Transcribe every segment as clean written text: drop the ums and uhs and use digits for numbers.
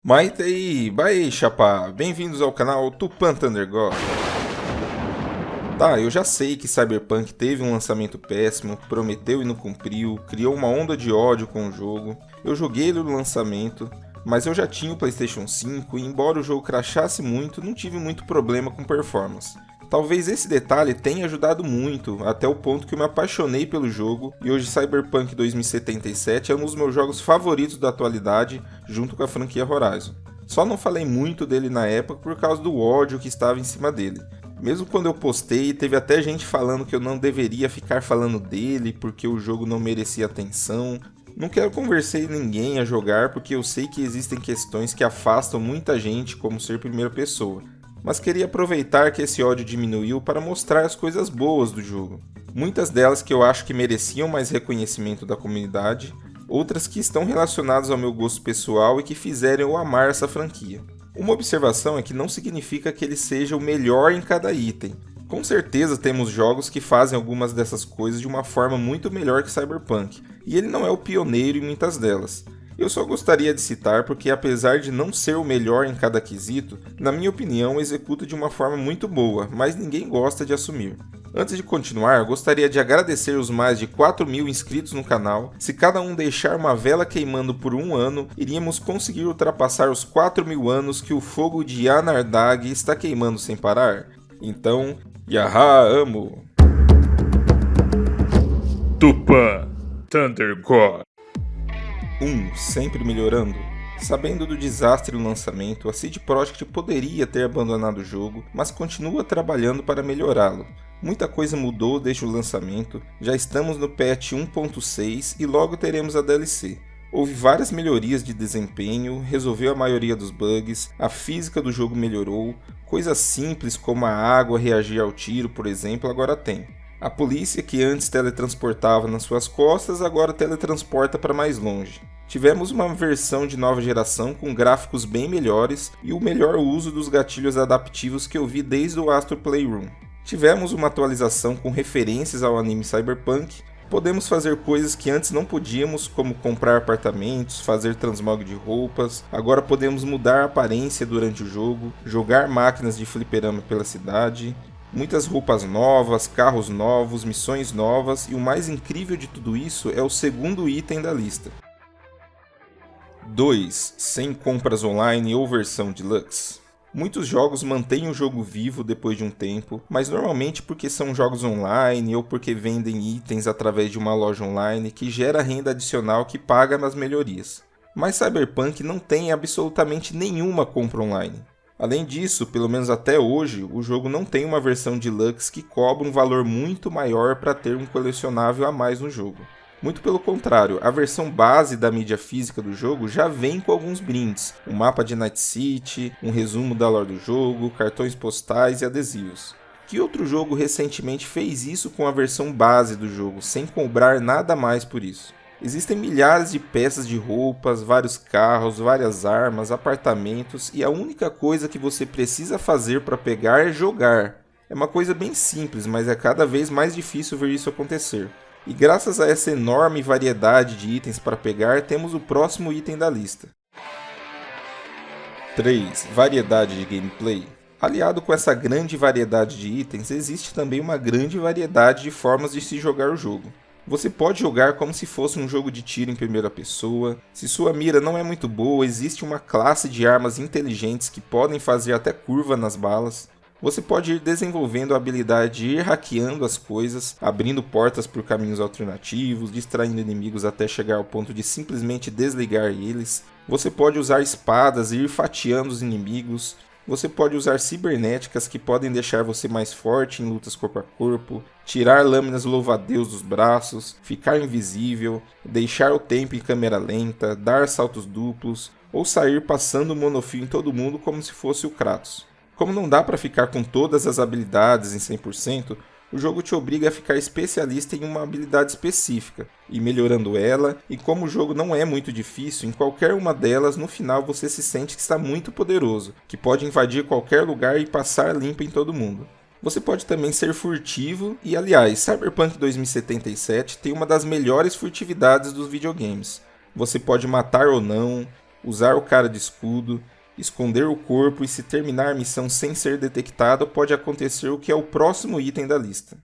Maitei, Bae, chapa, bem-vindos ao canal Tupan Thunder God. Tá, eu já sei que Cyberpunk teve um lançamento péssimo, prometeu e não cumpriu, criou uma onda de ódio com o jogo. Eu joguei ele no lançamento, mas eu já tinha o PlayStation 5 e embora o jogo crachasse muito, não tive muito problema com performance. Talvez esse detalhe tenha ajudado muito, até o ponto que eu me apaixonei pelo jogo, e hoje Cyberpunk 2077 é um dos meus jogos favoritos da atualidade, junto com a franquia Horizon. Só não falei muito dele na época por causa do ódio que estava em cima dele. Mesmo quando eu postei, teve até gente falando que eu não deveria ficar falando dele porque o jogo não merecia atenção. Não quero convencer ninguém a jogar porque eu sei que existem questões que afastam muita gente como ser primeira pessoa. Mas queria aproveitar que esse ódio diminuiu para mostrar as coisas boas do jogo. Muitas delas que eu acho que mereciam mais reconhecimento da comunidade, outras que estão relacionadas ao meu gosto pessoal e que fizeram eu amar essa franquia. Uma observação é que não significa que ele seja o melhor em cada item. Com certeza temos jogos que fazem algumas dessas coisas de uma forma muito melhor que Cyberpunk, e ele não é o pioneiro em muitas delas. Eu só gostaria de citar porque, apesar de não ser o melhor em cada quesito, na minha opinião executa de uma forma muito boa, mas ninguém gosta de assumir. Antes de continuar, gostaria de agradecer os mais de 4.000 inscritos no canal. Se cada um deixar uma vela queimando por um ano, iríamos conseguir ultrapassar os 4.000 anos que o fogo de Yanardag está queimando sem parar. Então, Yaha, amo! Tupan Thunder God. Sempre melhorando. Sabendo do desastre no lançamento, a CD Projekt poderia ter abandonado o jogo, mas continua trabalhando para melhorá-lo. Muita coisa mudou desde o lançamento, já estamos no patch 1.6 e logo teremos a DLC. Houve várias melhorias de desempenho, resolveu a maioria dos bugs, a física do jogo melhorou, coisas simples como a água reagir ao tiro, por exemplo, agora tem. A polícia, que antes teletransportava nas suas costas, agora teletransporta para mais longe. Tivemos uma versão de nova geração com gráficos bem melhores e o melhor uso dos gatilhos adaptivos que eu vi desde o Astro Playroom. Tivemos uma atualização com referências ao anime Cyberpunk. Podemos fazer coisas que antes não podíamos, como comprar apartamentos, fazer transmog de roupas. Agora podemos mudar a aparência durante o jogo, jogar máquinas de fliperama pela cidade. Muitas roupas novas, carros novos, missões novas e o mais incrível de tudo isso é o segundo item da lista. 2. Sem compras online ou versão deluxe. Muitos jogos mantêm o jogo vivo depois de um tempo, mas normalmente porque são jogos online ou porque vendem itens através de uma loja online que gera renda adicional que paga nas melhorias. Mas Cyberpunk não tem absolutamente nenhuma compra online. Além disso, pelo menos até hoje, o jogo não tem uma versão deluxe que cobra um valor muito maior para ter um colecionável a mais no jogo. Muito pelo contrário, a versão base da mídia física do jogo já vem com alguns brindes, um mapa de Night City, um resumo da lore do jogo, cartões postais e adesivos. Que outro jogo recentemente fez isso com a versão base do jogo, sem cobrar nada mais por isso? Existem milhares de peças de roupas, vários carros, várias armas, apartamentos e a única coisa que você precisa fazer para pegar é jogar. É uma coisa bem simples, mas é cada vez mais difícil ver isso acontecer. E graças a essa enorme variedade de itens para pegar, temos o próximo item da lista. 3. Variedade de gameplay. Aliado com essa grande variedade de itens, existe também uma grande variedade de formas de se jogar o jogo. Você pode jogar como se fosse um jogo de tiro em primeira pessoa. Se sua mira não é muito boa, existe uma classe de armas inteligentes que podem fazer até curva nas balas. Você pode ir desenvolvendo a habilidade de ir hackeando as coisas, abrindo portas por caminhos alternativos, distraindo inimigos até chegar ao ponto de simplesmente desligar eles. Você pode usar espadas e ir fatiando os inimigos. Você pode usar cibernéticas que podem deixar você mais forte em lutas corpo a corpo, tirar lâminas louva-a-Deus dos braços, ficar invisível, deixar o tempo em câmera lenta, dar saltos duplos ou sair passando o monofio em todo mundo como se fosse o Kratos. Como não dá para ficar com todas as habilidades em 100%, o jogo te obriga a ficar especialista em uma habilidade específica, e melhorando ela, e como o jogo não é muito difícil, em qualquer uma delas no final você se sente que está muito poderoso, que pode invadir qualquer lugar e passar limpo em todo mundo. Você pode também ser furtivo, e aliás, Cyberpunk 2077 tem uma das melhores furtividades dos videogames. Você pode matar ou não, usar o cara de escudo, esconder o corpo e se terminar a missão sem ser detectado, pode acontecer o que é o próximo item da lista.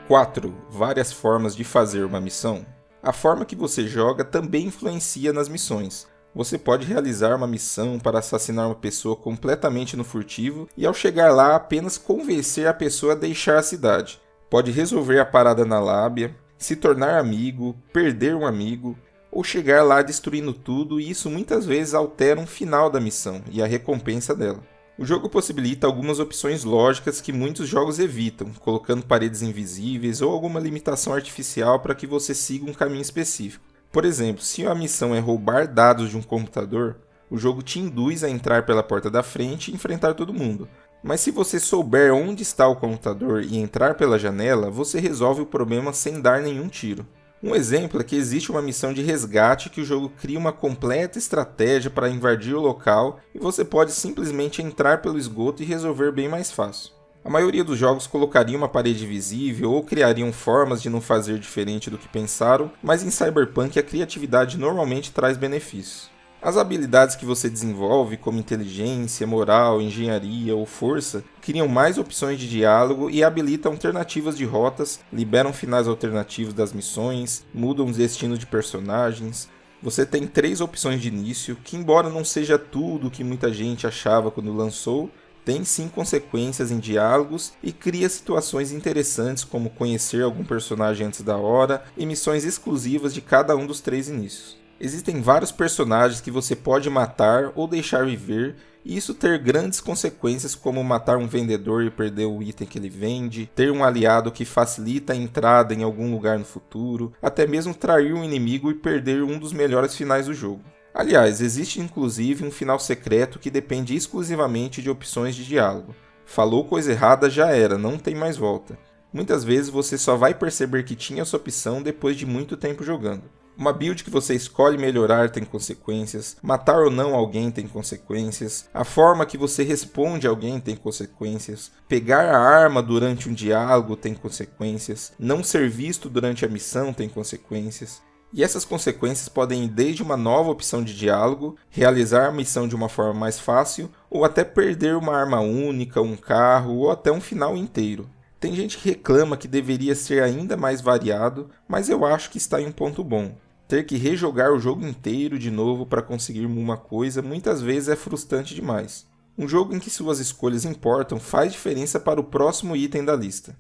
4. Várias formas de fazer uma missão. A forma que você joga também influencia nas missões. Você pode realizar uma missão para assassinar uma pessoa completamente no furtivo e ao chegar lá apenas convencer a pessoa a deixar a cidade. Pode resolver a parada na lábia, se tornar amigo, perder um amigo, ou chegar lá destruindo tudo, e isso muitas vezes altera um final da missão e a recompensa dela. O jogo possibilita algumas opções lógicas que muitos jogos evitam, colocando paredes invisíveis ou alguma limitação artificial para que você siga um caminho específico. Por exemplo, se a missão é roubar dados de um computador, o jogo te induz a entrar pela porta da frente e enfrentar todo mundo. Mas se você souber onde está o computador e entrar pela janela, você resolve o problema sem dar nenhum tiro. Um exemplo é que existe uma missão de resgate que o jogo cria uma completa estratégia para invadir o local e você pode simplesmente entrar pelo esgoto e resolver bem mais fácil. A maioria dos jogos colocaria uma parede visível ou criariam formas de não fazer diferente do que pensaram, mas em Cyberpunk a criatividade normalmente traz benefícios. As habilidades que você desenvolve, como inteligência, moral, engenharia ou força, criam mais opções de diálogo e habilitam alternativas de rotas, liberam finais alternativos das missões, mudam o destino de personagens. Você tem 3 opções de início, que embora não seja tudo o que muita gente achava quando lançou, tem sim consequências em diálogos e cria situações interessantes como conhecer algum personagem antes da hora e missões exclusivas de cada um dos 3 inícios. Existem vários personagens que você pode matar ou deixar viver, e isso ter grandes consequências como matar um vendedor e perder o item que ele vende, ter um aliado que facilita a entrada em algum lugar no futuro, até mesmo trair um inimigo e perder um dos melhores finais do jogo. Aliás, existe inclusive um final secreto que depende exclusivamente de opções de diálogo. Falou coisa errada, já era, não tem mais volta. Muitas vezes você só vai perceber que tinha essa opção depois de muito tempo jogando. Uma build que você escolhe melhorar tem consequências, matar ou não alguém tem consequências, a forma que você responde a alguém tem consequências, pegar a arma durante um diálogo tem consequências, não ser visto durante a missão tem consequências. E essas consequências podem ir desde uma nova opção de diálogo, realizar a missão de uma forma mais fácil, ou até perder uma arma única, um carro ou até um final inteiro. Tem gente que reclama que deveria ser ainda mais variado, mas eu acho que está em um ponto bom. Ter que rejogar o jogo inteiro de novo para conseguir uma coisa muitas vezes é frustrante demais. Um jogo em que suas escolhas importam faz diferença para o próximo item da lista.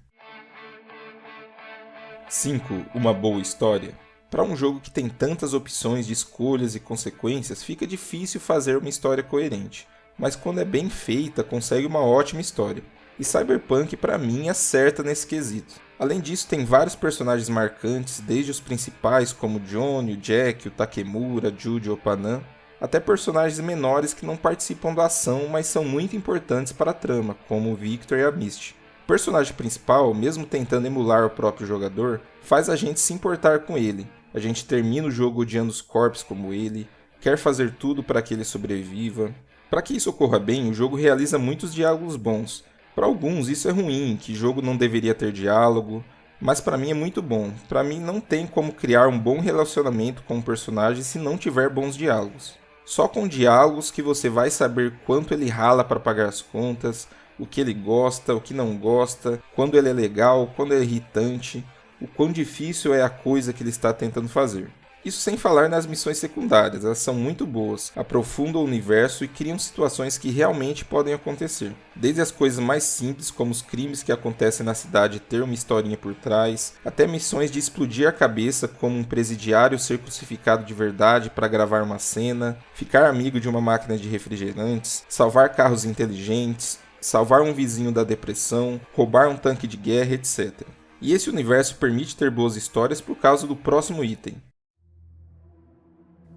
5. Uma boa história. Para um jogo que tem tantas opções de escolhas e consequências, fica difícil fazer uma história coerente, mas quando é bem feita, consegue uma ótima história. E Cyberpunk, para mim, acerta nesse quesito. Além disso, tem vários personagens marcantes, desde os principais como o Johnny, o Jack, o Takemura, a Judy ou o Panam, até personagens menores que não participam da ação, mas são muito importantes para a trama, como o Victor e a Misty. O personagem principal, mesmo tentando emular o próprio jogador, faz a gente se importar com ele. A gente termina o jogo odiando os corpos como ele, quer fazer tudo para que ele sobreviva. Para que isso ocorra bem, o jogo realiza muitos diálogos bons. Para alguns isso é ruim, que jogo não deveria ter diálogo, mas para mim é muito bom. Para mim não tem como criar um bom relacionamento com um personagem se não tiver bons diálogos. Só com diálogos que você vai saber quanto ele rala para pagar as contas, o que ele gosta, o que não gosta, quando ele é legal, quando é irritante, o quão difícil é a coisa que ele está tentando fazer. Isso sem falar nas missões secundárias, elas são muito boas, aprofundam o universo e criam situações que realmente podem acontecer. Desde as coisas mais simples, como os crimes que acontecem na cidade ter uma historinha por trás, até missões de explodir a cabeça como um presidiário ser crucificado de verdade para gravar uma cena, ficar amigo de uma máquina de refrigerantes, salvar carros inteligentes, salvar um vizinho da depressão, roubar um tanque de guerra, etc. E esse universo permite ter boas histórias por causa do próximo item.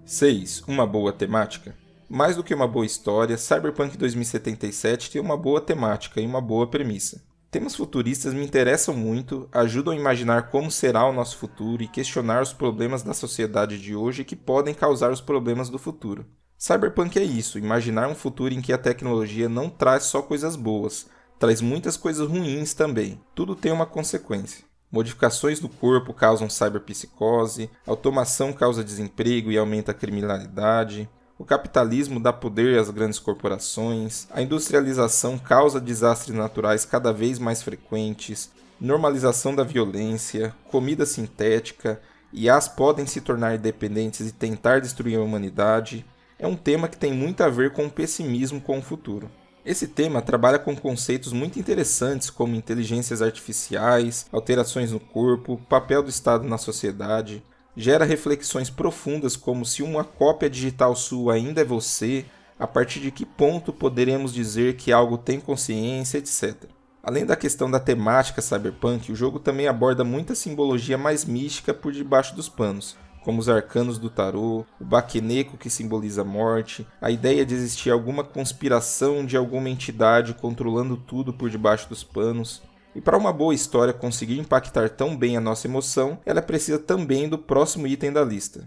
6. Uma boa temática. Mais do que uma boa história, Cyberpunk 2077 tem uma boa temática e uma boa premissa. Temas futuristas me interessam muito, ajudam a imaginar como será o nosso futuro e questionar os problemas da sociedade de hoje que podem causar os problemas do futuro. Cyberpunk é isso, imaginar um futuro em que a tecnologia não traz só coisas boas, traz muitas coisas ruins também. Tudo tem uma consequência. Modificações do corpo causam cyberpsicose, automação causa desemprego e aumenta a criminalidade, o capitalismo dá poder às grandes corporações, a industrialização causa desastres naturais cada vez mais frequentes, normalização da violência, comida sintética, IAs podem se tornar independentes e tentar destruir a humanidade. É um tema que tem muito a ver com o pessimismo com o futuro. Esse tema trabalha com conceitos muito interessantes como inteligências artificiais, alterações no corpo, papel do Estado na sociedade. Gera reflexões profundas como se uma cópia digital sua ainda é você, a partir de que ponto poderemos dizer que algo tem consciência, etc. Além da questão da temática cyberpunk, o jogo também aborda muita simbologia mais mística por debaixo dos panos, como os arcanos do tarô, o baqueneco que simboliza a morte, a ideia de existir alguma conspiração de alguma entidade controlando tudo por debaixo dos panos. E para uma boa história conseguir impactar tão bem a nossa emoção, ela precisa também do próximo item da lista.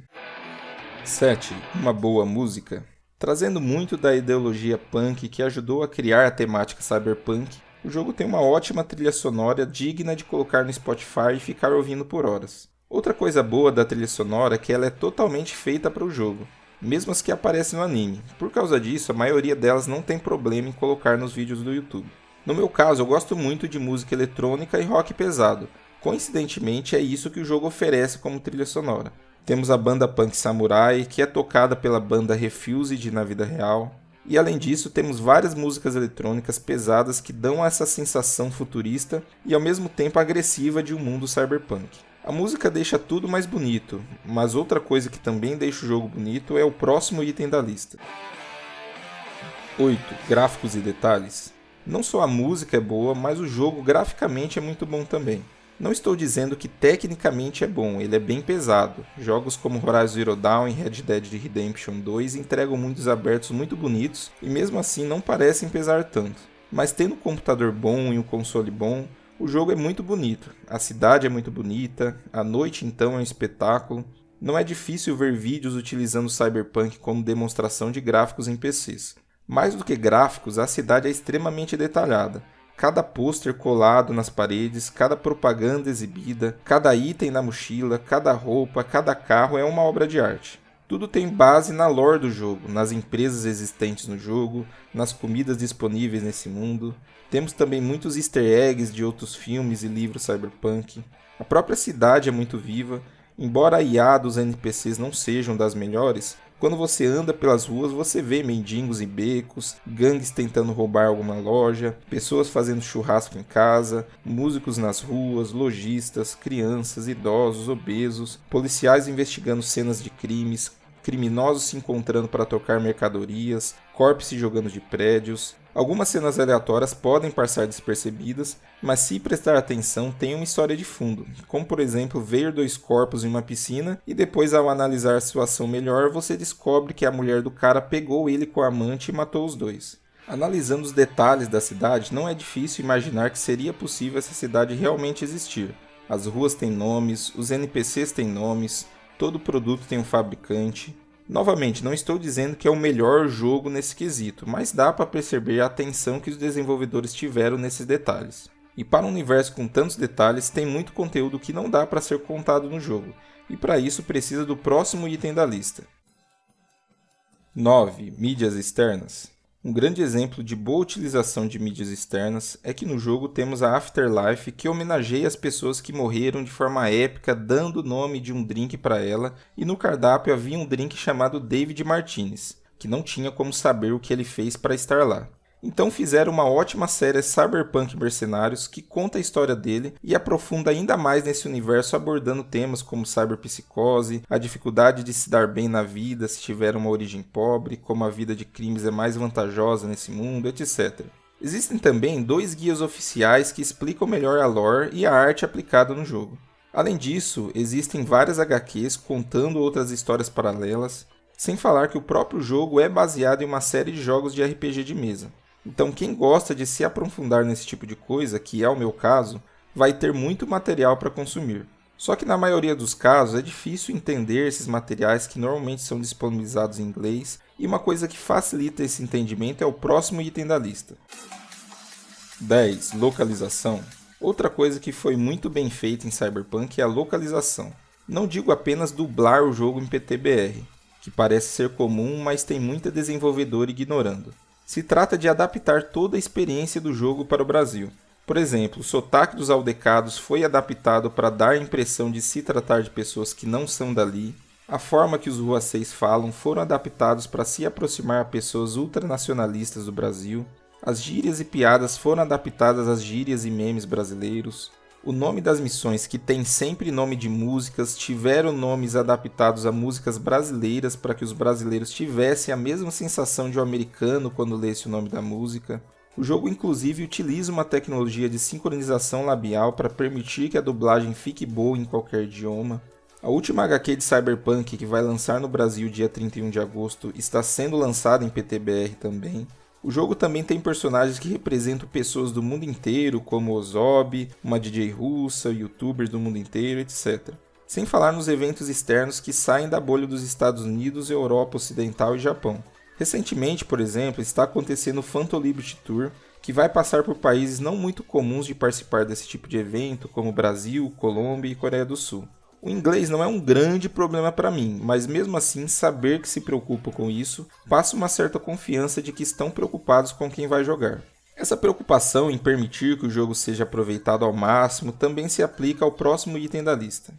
7. Uma boa música. Trazendo muito da ideologia punk que ajudou a criar a temática cyberpunk, o jogo tem uma ótima trilha sonora digna de colocar no Spotify e ficar ouvindo por horas. Outra coisa boa da trilha sonora é que ela é totalmente feita para o jogo, mesmo as que aparecem no anime. Por causa disso, a maioria delas não tem problema em colocar nos vídeos do YouTube. No meu caso, eu gosto muito de música eletrônica e rock pesado. Coincidentemente, é isso que o jogo oferece como trilha sonora. Temos a banda Punk Samurai, que é tocada pela banda Refused na vida real. E além disso, temos várias músicas eletrônicas pesadas que dão essa sensação futurista e ao mesmo tempo agressiva de um mundo cyberpunk. A música deixa tudo mais bonito, mas outra coisa que também deixa o jogo bonito é o próximo item da lista. 8. Gráficos e detalhes. Não só a música é boa, mas o jogo graficamente é muito bom também. Não estou dizendo que tecnicamente é bom, ele é bem pesado. Jogos como Horizon Zero Dawn e Red Dead Redemption 2 entregam mundos abertos muito bonitos e mesmo assim não parecem pesar tanto. Mas tendo um computador bom e um console bom, o jogo é muito bonito, a cidade é muito bonita, a noite então é um espetáculo. Não é difícil ver vídeos utilizando o Cyberpunk como demonstração de gráficos em PCs. Mais do que gráficos, a cidade é extremamente detalhada. Cada pôster colado nas paredes, cada propaganda exibida, cada item na mochila, cada roupa, cada carro é uma obra de arte. Tudo tem base na lore do jogo, nas empresas existentes no jogo, nas comidas disponíveis nesse mundo. Temos também muitos easter eggs de outros filmes e livros cyberpunk. A própria cidade é muito viva. Embora a IA dos NPCs não sejam das melhores, quando você anda pelas ruas você vê mendigos em becos, gangues tentando roubar alguma loja, pessoas fazendo churrasco em casa, músicos nas ruas, lojistas, crianças, idosos, obesos, policiais investigando cenas de crimes, criminosos se encontrando para trocar mercadorias, corpos se jogando de prédios. Algumas cenas aleatórias podem passar despercebidas, mas se prestar atenção tem uma história de fundo, como por exemplo ver dois corpos em uma piscina e depois ao analisar a situação melhor você descobre que a mulher do cara pegou ele com a amante e matou os dois. Analisando os detalhes da cidade, não é difícil imaginar que seria possível essa cidade realmente existir. As ruas têm nomes, os NPCs têm nomes, todo produto tem um fabricante. Novamente, não estou dizendo que é o melhor jogo nesse quesito, mas dá para perceber a atenção que os desenvolvedores tiveram nesses detalhes. E para um universo com tantos detalhes, tem muito conteúdo que não dá para ser contado no jogo, e para isso precisa do próximo item da lista. 9. Mídias externas. Um grande exemplo de boa utilização de mídias externas é que no jogo temos a Afterlife, que homenageia as pessoas que morreram de forma épica dando o nome de um drink para ela, e no cardápio havia um drink chamado David Martinez, que não tinha como saber o que ele fez para estar lá. Então fizeram uma ótima série Cyberpunk Mercenários que conta a história dele e aprofunda ainda mais nesse universo abordando temas como cyberpsicose, a dificuldade de se dar bem na vida se tiver uma origem pobre, como a vida de crimes é mais vantajosa nesse mundo, etc. Existem também 2 guias oficiais que explicam melhor a lore e a arte aplicada no jogo. Além disso, existem várias HQs contando outras histórias paralelas, sem falar que o próprio jogo é baseado em uma série de jogos de RPG de mesa. Então quem gosta de se aprofundar nesse tipo de coisa, que é o meu caso, vai ter muito material para consumir. Só que na maioria dos casos é difícil entender esses materiais que normalmente são disponibilizados em inglês, e uma coisa que facilita esse entendimento é o próximo item da lista. 10. Localização. Outra coisa que foi muito bem feita em Cyberpunk é a localização. Não digo apenas dublar o jogo em PTBR, que parece ser comum, mas tem muita desenvolvedora ignorando. Se trata de adaptar toda a experiência do jogo para o Brasil. Por exemplo, o sotaque dos aldecados foi adaptado para dar a impressão de se tratar de pessoas que não são dali. A forma que os ruaceis falam foram adaptados para se aproximar a pessoas ultranacionalistas do Brasil. As gírias e piadas foram adaptadas às gírias e memes brasileiros. O nome das missões, que tem sempre nome de músicas, tiveram nomes adaptados a músicas brasileiras para que os brasileiros tivessem a mesma sensação de um americano quando lesse o nome da música. O jogo inclusive utiliza uma tecnologia de sincronização labial para permitir que a dublagem fique boa em qualquer idioma. A última HQ de Cyberpunk, que vai lançar no Brasil dia 31 de agosto, está sendo lançada em PTBR também. O jogo também tem personagens que representam pessoas do mundo inteiro, como Ozob, uma DJ russa, youtubers do mundo inteiro, etc. Sem falar nos eventos externos que saem da bolha dos Estados Unidos, Europa Ocidental e Japão. Recentemente, por exemplo, está acontecendo o Phantom Liberty Tour, que vai passar por países não muito comuns de participar desse tipo de evento, como Brasil, Colômbia e Coreia do Sul. O inglês não é um grande problema para mim, mas mesmo assim saber que se preocupam com isso passa uma certa confiança de que estão preocupados com quem vai jogar. Essa preocupação em permitir que o jogo seja aproveitado ao máximo também se aplica ao próximo item da lista.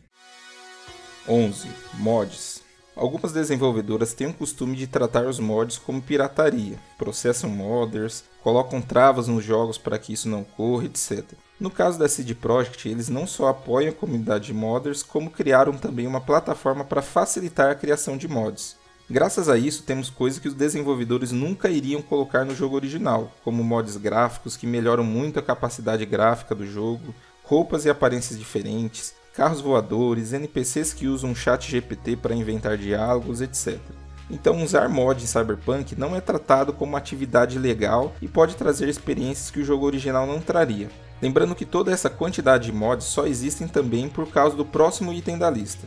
11. Mods. Algumas desenvolvedoras têm o costume de tratar os mods como pirataria, processam modders, colocam travas nos jogos para que isso não ocorra, etc. No caso da CD Projekt, eles não só apoiam a comunidade de modders, como criaram também uma plataforma para facilitar a criação de mods. Graças a isso, temos coisas que os desenvolvedores nunca iriam colocar no jogo original, como mods gráficos que melhoram muito a capacidade gráfica do jogo, roupas e aparências diferentes, carros voadores, NPCs que usam chat GPT para inventar diálogos, etc. Então usar mods em Cyberpunk não é tratado como uma atividade legal e pode trazer experiências que o jogo original não traria. Lembrando que toda essa quantidade de mods só existem também por causa do próximo item da lista.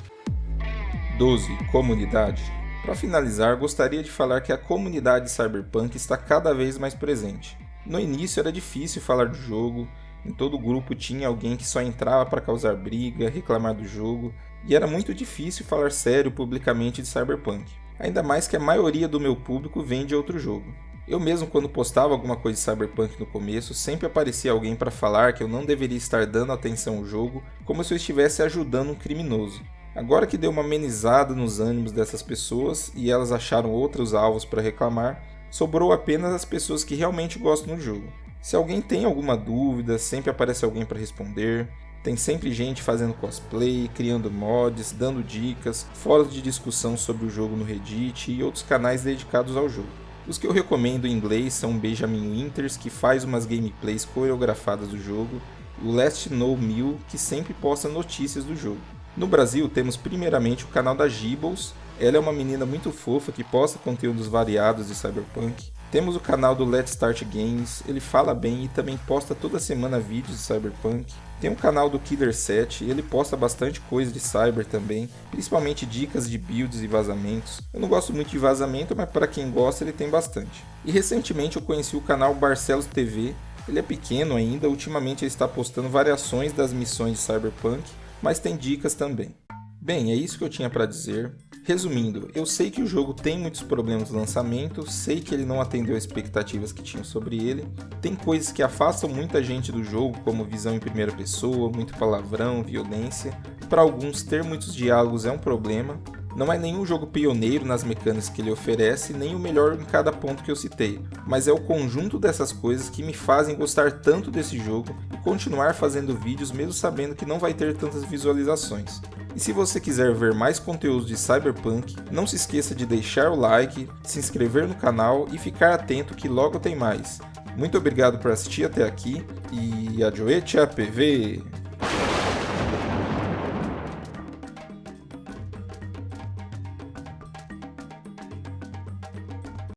12. Comunidade. Para finalizar, gostaria de falar que a comunidade de Cyberpunk está cada vez mais presente. No início era difícil falar do jogo, em todo grupo tinha alguém que só entrava para causar briga, reclamar do jogo, e era muito difícil falar sério publicamente de Cyberpunk. Ainda mais que a maioria do meu público vem de outro jogo. Eu mesmo, quando postava alguma coisa de Cyberpunk no começo, sempre aparecia alguém para falar que eu não deveria estar dando atenção ao jogo, como se eu estivesse ajudando um criminoso. Agora que deu uma amenizada nos ânimos dessas pessoas e elas acharam outros alvos para reclamar, sobrou apenas as pessoas que realmente gostam do jogo. Se alguém tem alguma dúvida, sempre aparece alguém para responder. Tem sempre gente fazendo cosplay, criando mods, dando dicas, fóruns de discussão sobre o jogo no Reddit e outros canais dedicados ao jogo. Os que eu recomendo em inglês são o Benjamin Winters, que faz umas gameplays coreografadas do jogo, o Last Know Mil, que sempre posta notícias do jogo. No Brasil temos primeiramente o canal da Gibbles, ela é uma menina muito fofa que posta conteúdos variados de Cyberpunk. Temos o canal do Let's Start Games, ele fala bem e também posta toda semana vídeos de Cyberpunk. Tem o canal do Killer 7, ele posta bastante coisa de Cyber também, principalmente dicas de builds e vazamentos. Eu não gosto muito de vazamento, mas para quem gosta ele tem bastante. E recentemente eu conheci o canal Barcelos TV, ele é pequeno ainda, ultimamente ele está postando variações das missões de Cyberpunk, mas tem dicas também. Bem, é isso que eu tinha para dizer. Resumindo, eu sei que o jogo tem muitos problemas no lançamento, sei que ele não atendeu as expectativas que tinham sobre ele, tem coisas que afastam muita gente do jogo, como visão em primeira pessoa, muito palavrão, violência. Para alguns, ter muitos diálogos é um problema. Não é nenhum jogo pioneiro nas mecânicas que ele oferece, nem o melhor em cada ponto que eu citei, mas é o conjunto dessas coisas que me fazem gostar tanto desse jogo e continuar fazendo vídeos mesmo sabendo que não vai ter tantas visualizações. E se você quiser ver mais conteúdos de Cyberpunk, não se esqueça de deixar o like, se inscrever no canal e ficar atento que logo tem mais. Muito obrigado por assistir até aqui e adioete a PV!